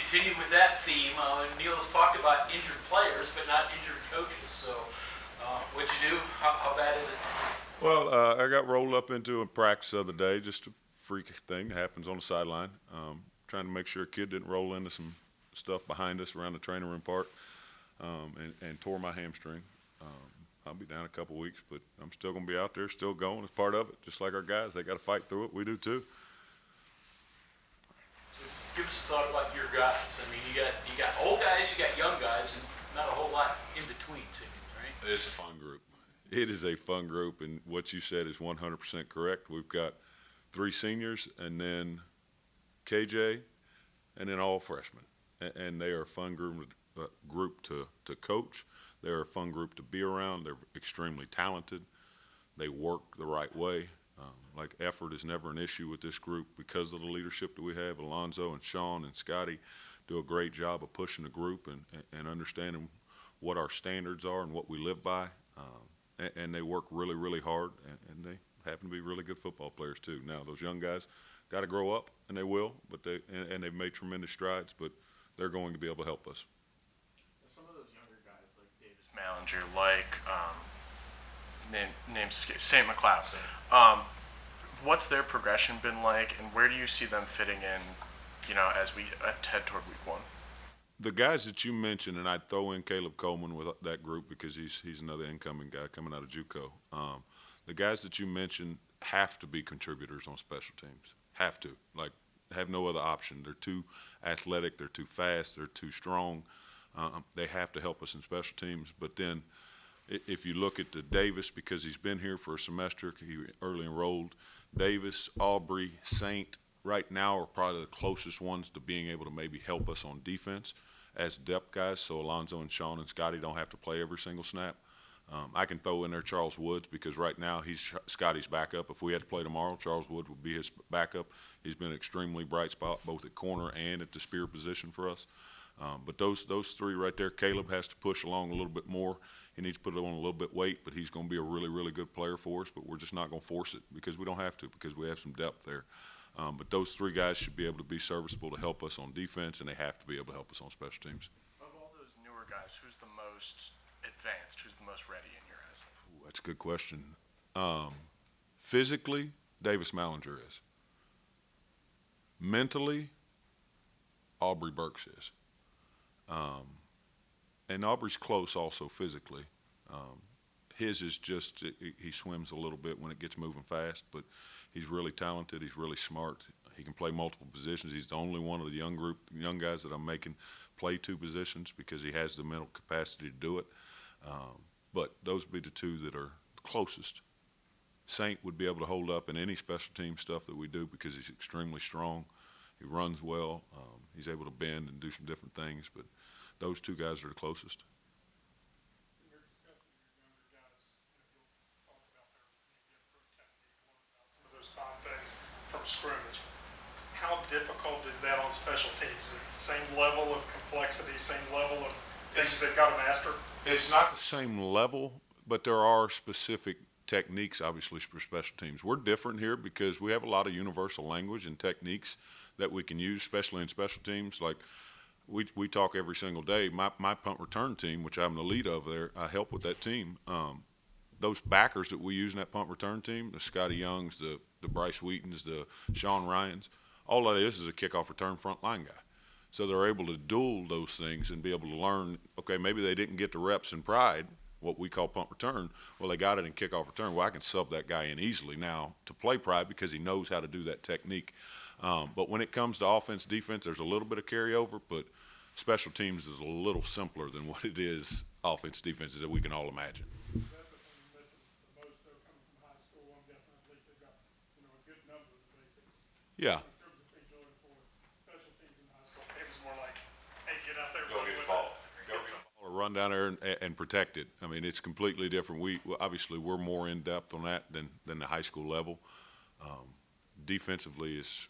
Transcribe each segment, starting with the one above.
continue with that theme. Neil has talked about injured players, but not injured coaches. So, what'd you do? How bad is it? Well, I got rolled up into a practice the other day, just a freak thing that happens on the sideline. Trying to make sure a kid didn't roll into some stuff behind us around the training room part, and tore my hamstring. I'll be down a couple weeks, but I'm still going to be out there, still going as part of it. Just like our guys, they got to fight through it. We do too. So give us a thought about your guys. I mean, you got old guys, you got young guys, and not a whole lot in between, right? It's a fun group. It is a fun group, and what you said is 100% correct. We've got 3 seniors, and then KJ, and then all freshmen, and they are a fun group to coach. They're a fun group to be around. They're extremely talented. They work the right way. Like effort is never an issue with this group because of the leadership that we have. Alonzo and Sean and Scotty do a great job of pushing the group and understanding what our standards are and what we live by. And they work really, really hard, and they happen to be really good football players too. Now, those young guys got to grow up, and they will, but they've made tremendous strides, but they're going to be able to help us. Some of those younger guys, like Davis Ballinger, like named St. McLeod, what's their progression been like, and where do you see them fitting in, as we head toward week 1? The guys that you mentioned, and I'd throw in Caleb Coleman with that group because he's another incoming guy coming out of JUCO. The guys that you mentioned have to be contributors on special teams. Have to. Like, have no other option. They're too athletic. They're too fast. They're too strong. They have to help us in special teams. But then if you look at the Davis, because he's been here for a semester, he early enrolled, Davis, Aubrey, Saint, right now are probably the closest ones to being able to maybe help us on defense as depth guys, so Alonzo and Sean and Scotty don't have to play every single snap. I can throw in there Charles Woods because right now he's Scotty's backup. If we had to play tomorrow, Charles Woods would be his backup. He's been an extremely bright spot both at corner and at the spear position for us. But those 3 right there, Caleb has to push along a little bit more. He needs to put on a little bit weight, but he's going to be a really, really good player for us. But we're just not going to force it because we don't have to, because we have some depth there. But those 3 guys should be able to be serviceable to help us on defense, and they have to be able to help us on special teams. Of all those newer guys, who's the most advanced? Who's the most ready in your eyes? Ooh, that's a good question. Physically, Davis Ballinger is. Mentally, Aubrey Burks is. And Aubrey's close also physically. His is just, he swims a little bit when it gets moving fast, but he's really talented. He's really smart. He can play multiple positions. He's the only one of the young guys that I'm making play 2 positions because he has the mental capacity to do it. But those would be the 2 that are closest. Saint would be able to hold up in any special team stuff that we do because he's extremely strong. He runs well. He's able to bend and do some different things, but those 2 guys are the closest. From scrimmage. How difficult is that on special teams? Is it the same level of complexity, same level of things they've got to master? It's not the same level, but there are specific techniques, obviously, for special teams. We're different here because we have a lot of universal language and techniques that we can use, especially in special teams. Like we talk every single day. My punt return team, which I'm the lead of there, I help with that team. Those backers that we use in that punt return team, the Scotty Youngs, the Bryce Wheatons, the Sean Ryans, all that is a kickoff return front line guy. So they're able to duel those things and be able to learn, okay, maybe they didn't get the reps in pride, what we call punt return. Well, they got it in kickoff return. Well, I can sub that guy in easily now to play pride because he knows how to do that technique. But when it comes to offense, defense, there's a little bit of carryover, but special teams is a little simpler than what it is offense, defense, that we can all imagine. Yeah. In terms of things you're looking for, special teams in high school, it was more like, hey, get out there, Go get the ball. Or run down there and protect it. I mean, it's completely different. Obviously we're more in depth on that than the high school level. Defensively is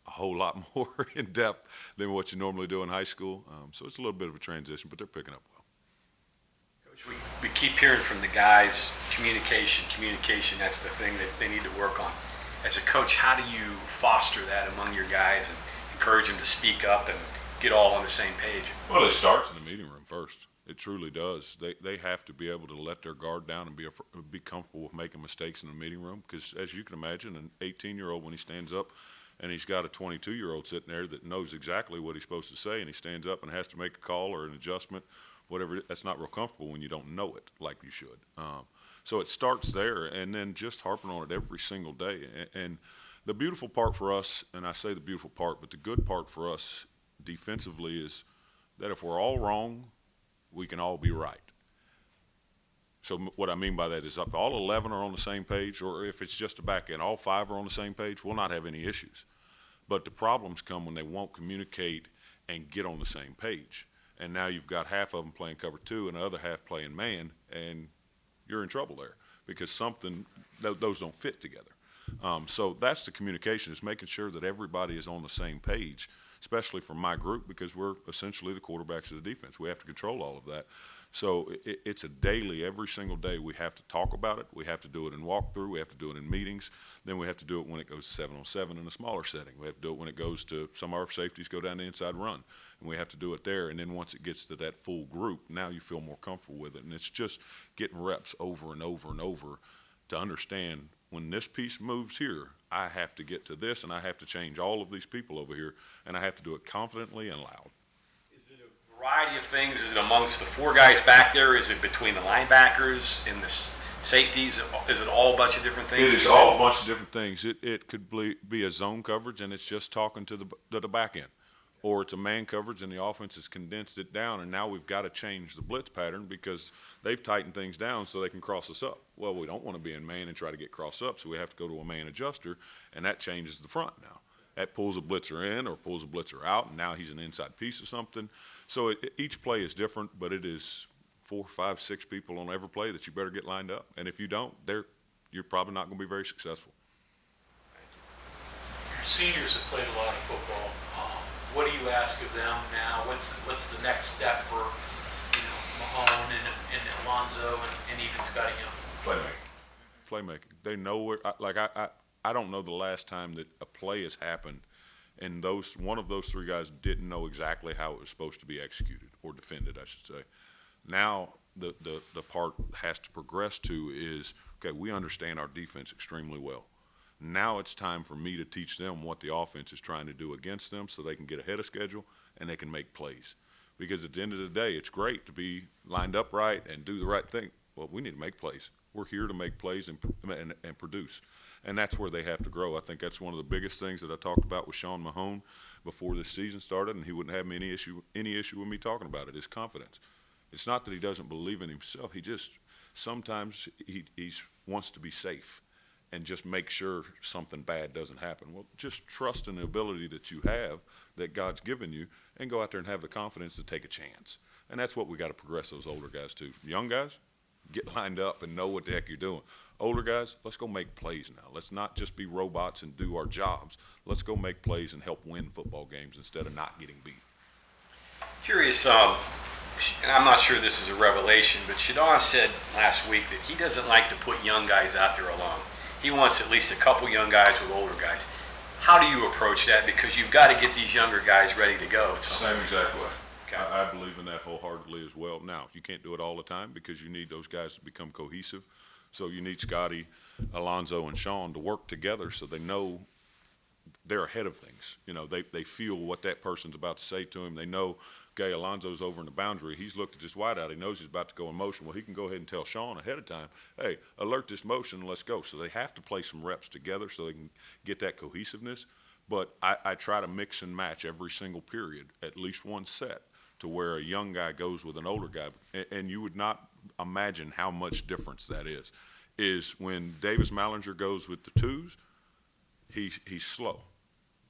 a whole lot more in depth than what you normally do in high school. So it's a little bit of a transition, but they're picking up well. Coach, we keep hearing from the guys, communication, that's the thing that they need to work on. As a coach, how do you foster that among your guys and encourage them to speak up and get all on the same page? Well, it starts in the meeting room first. It truly does. They have to be able to let their guard down and be comfortable with making mistakes in the meeting room. Because as you can imagine, an 18-year-old, when he stands up and he's got a 22-year-old sitting there that knows exactly what he's supposed to say, and he stands up and has to make a call or an adjustment, whatever, that's not real comfortable when you don't know it like you should. So it starts there, and then just harping on it every single day. And the beautiful part for us, and I say the beautiful part, but the good part for us defensively is that if we're all wrong, we can all be right. So what I mean by that is if all 11 are on the same page, or if it's just a back end, all 5 are on the same page, we'll not have any issues. But the problems come when they won't communicate and get on the same page. And now you've got half of them playing cover 2 and the other half playing man, and you're in trouble there because those don't fit together. So that's the communication, is making sure that everybody is on the same page, especially for my group, because we're essentially the quarterbacks of the defense. We have to control all of that. So it's a daily, every single day we have to talk about it. We have to do it in walkthrough. We have to do it in meetings. Then we have to do it when it goes 7-on-7 in a smaller setting. We have to do it when it goes to some of our safeties go down the inside run, and we have to do it there. And then once it gets to that full group, now you feel more comfortable with it. And it's just getting reps over and over and over to understand when this piece moves here, I have to get to this, and I have to change all of these people over here, and I have to do it confidently and loud. Is it a variety of things? Is it amongst the 4 guys back there? Is it between the linebackers and the safeties? Is it all a bunch of different things? It is all a bunch of different things. It could be a zone coverage, and it's just talking to the back end. Or it's a man coverage and the offense has condensed it down, and now we've got to change the blitz pattern because they've tightened things down so they can cross us up. Well, we don't want to be in man and try to get cross up, so we have to go to a man adjuster, and that changes the front now. That pulls a blitzer in or pulls a blitzer out, and now he's an inside piece of something. So each play is different, but it is 4, 5, 6 people on every play that you better get lined up. And if you don't, you're probably not going to be very successful. Your seniors have played a lot of football. What do you ask of them now? What's the next step for, Mahone and Alonzo and even Scotty Young? Playmaking. They know where. I don't know the last time that a play has happened, and one of those 3 guys didn't know exactly how it was supposed to be executed or defended, I should say. Now the part has to progress to is, okay, we understand our defense extremely well. Now it's time for me to teach them what the offense is trying to do against them so they can get ahead of schedule and they can make plays. Because at the end of the day, it's great to be lined up right and do the right thing. Well, we need to make plays. We're here to make plays and produce. And that's where they have to grow. I think that's one of the biggest things that I talked about with Sean Mahone before this season started, and he wouldn't have any issue with me talking about it, his confidence. It's not that he doesn't believe in himself. He just sometimes he wants to be safe and just make sure something bad doesn't happen. Well, just trust in the ability that you have, that God's given you, and go out there and have the confidence to take a chance. And that's what we got to progress those older guys to. Young guys, get lined up and know what the heck you're doing. Older guys, let's go make plays now. Let's not just be robots and do our jobs. Let's go make plays and help win football games instead of not getting beat. Curious, and I'm not sure this is a revelation, but Shadon said last week that he doesn't like to put young guys out there alone. He wants at least a couple young guys with older guys. How do you approach that? Because you've got to get these younger guys ready to go. Same exact way. Okay. I believe in that wholeheartedly as well. Now, you can't do it all the time because you need those guys to become cohesive. So you need Scotty, Alonzo, and Sean to work together so they know they're ahead of things. They feel what that person's about to say to him. They know, okay, Alonzo's over in the boundary. He's looked at this wideout. He knows he's about to go in motion. Well, he can go ahead and tell Sean ahead of time, hey, alert this motion, let's go. So they have to play some reps together so they can get that cohesiveness. But I try to mix and match every single period, at least one set, to where a young guy goes with an older guy. And you would not imagine how much difference that is when Davis Ballinger goes with the 2s, he's slow.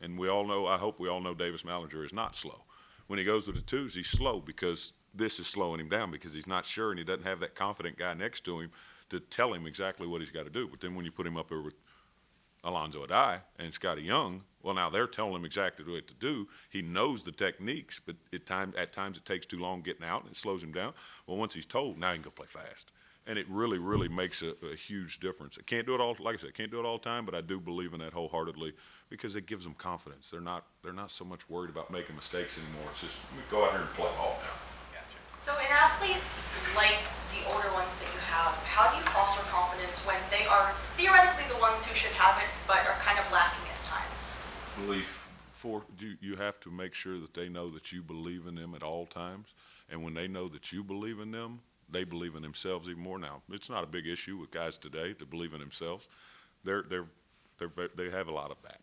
And we all know, I hope we all know Davis Ballinger is not slow. When he goes with the 2s, he's slow because this is slowing him down because he's not sure and he doesn't have that confident guy next to him to tell him exactly what he's got to do. But then when you put him up there with Alonzo Adai and Scotty Young, well, now they're telling him exactly what to do. He knows the techniques, but at times it takes too long getting out and it slows him down. Well, once he's told, now he can go play fast. And it really, really makes a huge difference. I can't do it all, like I said, can't do it all the time, but I do believe in that wholeheartedly because it gives them confidence. They're not so much worried about making mistakes anymore. It's just, we go out here and play ball now. So in athletes like the older ones that you have, how do you foster confidence when they are theoretically the ones who should have it, but are kind of lacking at times? Belief. You have to make sure that they know that you believe in them at all times. And when they know that you believe in them, they believe in themselves even more. Now, it's not a big issue with guys today that believe in themselves. They have a lot of that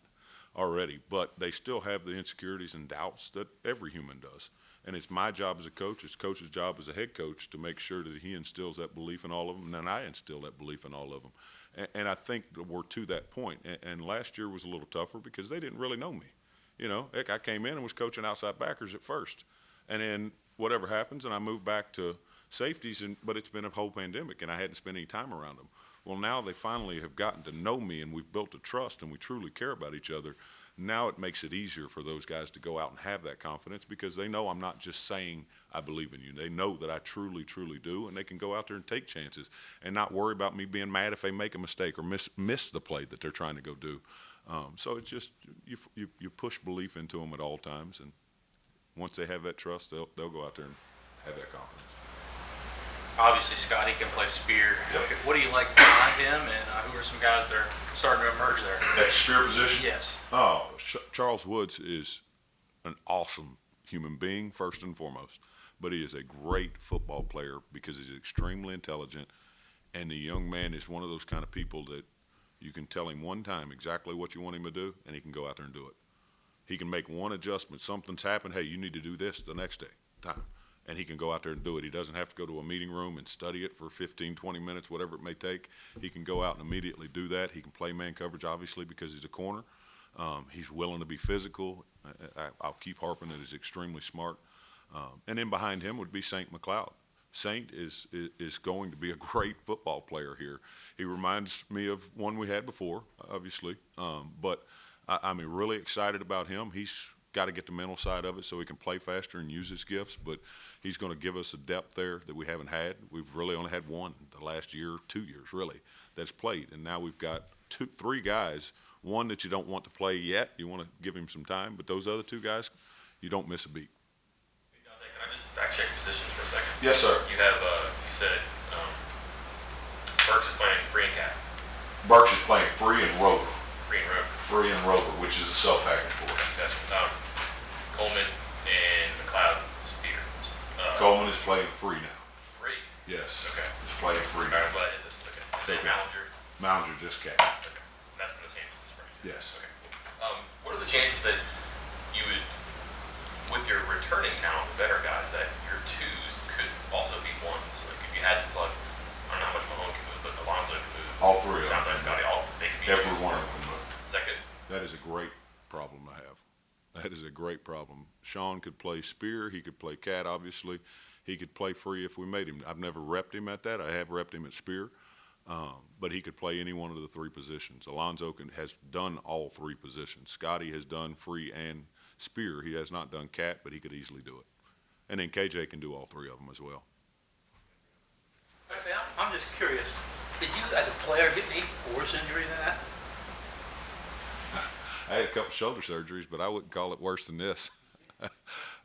already, but they still have the insecurities and doubts that every human does. And it's my job as a coach, it's coach's job as a head coach to make sure that he instills that belief in all of them, and then I instill that belief in all of them. And I think that we're to that point. And last year was a little tougher because they didn't really know me. You know, heck, I came in and was coaching outside backers at first. And then whatever happens, and I moved back to safeties, but it's been a whole pandemic, and I hadn't spent any time around them. Well, now they finally have gotten to know me, and we've built a trust, and we truly care about each other. Now it makes it easier for those guys to go out and have that confidence because they know I'm not just saying I believe in you. They know that I truly, truly do, and they can go out there and take chances and not worry about me being mad if they make a mistake or miss the play that they're trying to go do. So it's just you push belief into them at all times, and once they have that trust, they'll go out there and have that confidence. Obviously, Scotty can play spear. Yep. What do you like behind him, and who are some guys that are starting to emerge there? That spear position? Yes. Oh, Charles Woods is an awesome human being, first and foremost. But he is a great football player because he's extremely intelligent. And the young man is one of those kind of people that you can tell him one time exactly what you want him to do, and he can go out there and do it. He can make one adjustment. Something's happened. Hey, you need to do this the next time. And he can go out there and do it. He doesn't have to go to a meeting room and study it for 15, 20 minutes, whatever it may take. He can go out and immediately do that. He can play man coverage, obviously, because he's a corner. He's willing to be physical. I'll keep harping that he's extremely smart. And then behind him would be Saint McLeod. Saint is going to be a great football player here. He reminds me of one we had before, obviously. But I'm really excited about him. He's got to get the mental side of it so he can play faster and use his gifts, but he's going to give us a depth there that we haven't had. We've really only had one the last year, 2 years really, that's played, and now we've got three guys, one that you don't want to play yet, you want to give him some time, but those other two guys, you don't miss a beat. Hey, Dontae, can I just fact check positions for a second? Yes, sir. You have, you said Burks is playing free and cat. Burks is playing free and rover. Free and rope. Free and rover, which is a sub-package for us. Gotcha. Coleman and McLeod Spear. Coleman is playing free now. Free. Yes. Okay. He's playing free All right, now. I'm glad I hit this. Okay. And then Okay. Ballinger. Ballinger just cat. Okay. And that's been the same since spring. too. Yes. Okay. Cool. What are the chances that you would, with your returning talent, the better guys, that your twos could also be ones? Like if you had to plug, I don't know how much Mahone can move, but Alonzo can move. All three of them. Sounds like Scotty. They could be Every twos. one of them. Is that good? That is a great problem to have. That is a great problem. Sean could play spear. He could play cat, obviously. He could play free if we made him. I've never repped him at that. I have repped him at spear. But he could play any one of the three positions. Alonzo has done all three positions. Scotty has done free and spear. He has not done cat, but he could easily do it. And then KJ can do all three of them as well. Actually, I'm just curious. Did you, as a player, get any worse injury than that? I had a couple shoulder surgeries, but I wouldn't call it worse than this.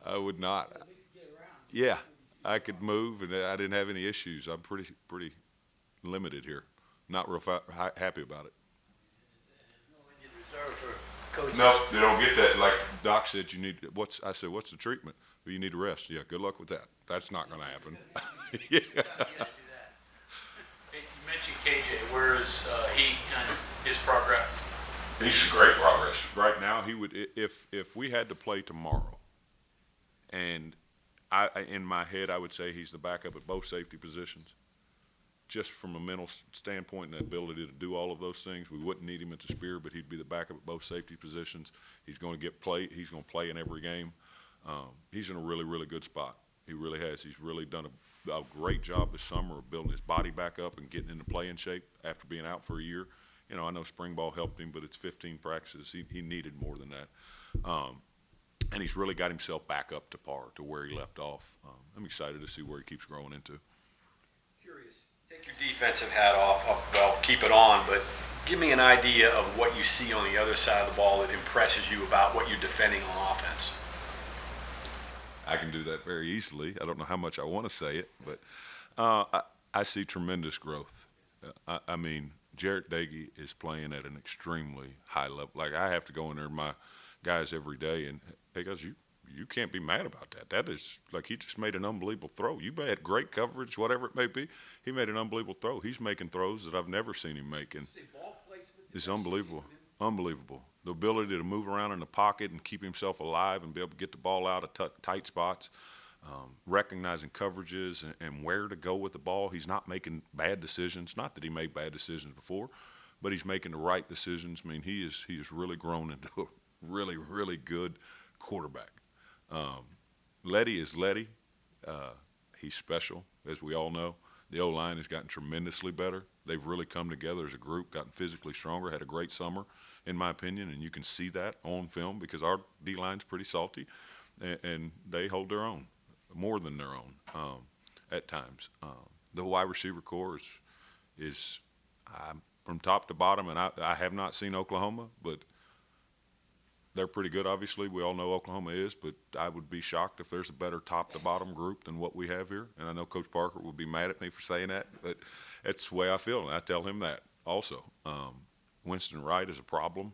I would not. At least get around. Yeah, I could move, and I didn't have any issues. I'm pretty limited here. Not real happy about it. There's no injured reserve for coaches. No, they don't get that. Like Doc said, you need. I said, what's the treatment? Well, you need to rest. Yeah, good luck with that. That's not going to happen. Yeah. Hey, you mentioned KJ. Where is he and his progress? He's a great progress. Right now, he would if we had to play tomorrow, and in my head I would say he's the backup at both safety positions. Just from a mental standpoint and the ability to do all of those things, we wouldn't need him at the spear, but he'd be the backup at both safety positions. He's going to get play. He's going to play in every game. He's in a really, really good spot. He really has. He's really done a great job this summer of building his body back up and getting into playing shape after being out for a year. You know, I know spring ball helped him, but it's 15 practices. He needed more than that. And he's really got himself back up to par to where he left off. I'm excited to see where he keeps growing into. Curious. Take your defensive hat off. Well, keep it on, but give me an idea of what you see on the other side of the ball that impresses you about what you're defending on offense. I can do that very easily. I don't know how much I want to say it, but I see tremendous growth. I mean, Jarrett Dagey is playing at an extremely high level. Like, I have to go in there with my guys every day, and hey, guys, you can't be mad about that. That is, like, he just made an unbelievable throw. You had great coverage, whatever it may be. He made an unbelievable throw. He's making throws that I've never seen him make, and it's unbelievable. Unbelievable. The ability to move around in the pocket and keep himself alive and be able to get the ball out of tight spots, recognizing coverages and where to go with the ball. He's not making bad decisions. Not that he made bad decisions before, but he's making the right decisions. I mean, he is really grown into a really, really good quarterback. Letty is Letty. He's special, as we all know. The O-line has gotten tremendously better. They've really come together as a group, gotten physically stronger, had a great summer, in my opinion, and you can see that on film because our D-line's pretty salty, and they hold their own, more than their own at times. The wide receiver core is from top to bottom, and I have not seen Oklahoma, but they're pretty good, obviously. We all know Oklahoma is, but I would be shocked if there's a better top-to-bottom group than what we have here. And I know Coach Parker will be mad at me for saying that, but that's the way I feel, and I tell him that also. Winston Wright is a problem.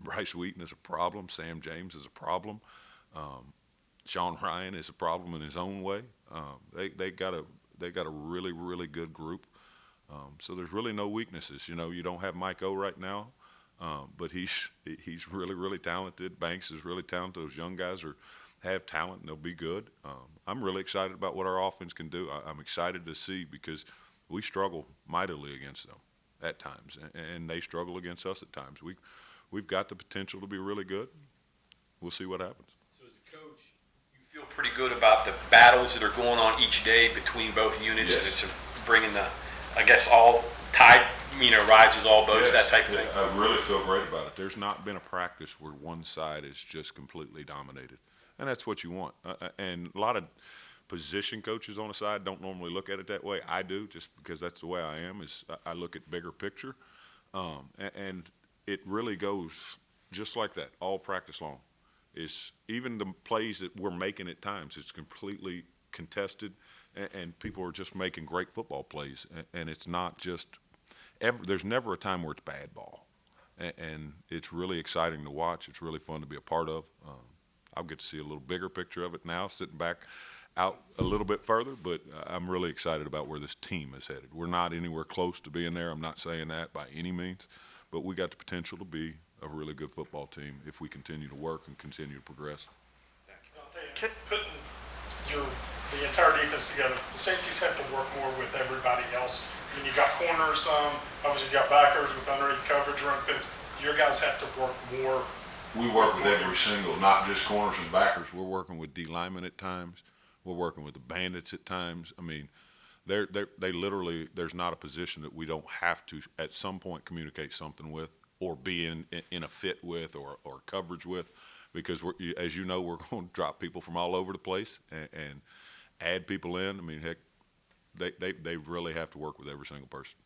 Bryce Wheaton is a problem. Sam James is a problem. Sean Ryan is a problem in his own way. They got a really, really good group. So there's really no weaknesses. You know, you don't have Mike O right now. But he's really, really talented. Banks is really talented. Those young guys have talent, and they'll be good. I'm really excited about what our offense can do. I'm excited to see because we struggle mightily against them at times, and they struggle against us at times. We've got the potential to be really good. We'll see what happens. So as a coach, you feel pretty good about the battles that are going on each day between both units, Yes. and it's bringing the, I guess, all tide, rises all boats, that type of thing. I really feel great about it. There's not been a practice where one side is just completely dominated, and that's what you want. And a lot of position coaches on the side don't normally look at it that way. I do, just because that's the way I am. Is I look at bigger picture, and it really goes just like that all practice long. Is even the plays that we're making at times, it's completely contested, and people are just making great football plays, and it's not just. There's never a time where it's bad ball, and it's really exciting to watch. It's really fun to be a part of. I'll get to see a little bigger picture of it now, sitting back out a little bit further, but I'm really excited about where this team is headed. We're not anywhere close to being there. I'm not saying that by any means, but we got the potential to be a really good football team if we continue to work and continue to progress. Dontae, putting the entire defense together, the safeties have to work more with everybody else. I mean, you got corners, obviously you got backers with underneath coverage, run fits. Your guys have to work more. We work with every single, not just corners and backers. We're working with D linemen at times. We're working with the bandits at times. I mean, they literally, there's not a position that we don't have to at some point communicate something with or be in a fit with or coverage with, because as you know, we're going to drop people from all over the place and add people in. I mean, heck, they really have to work with every single person.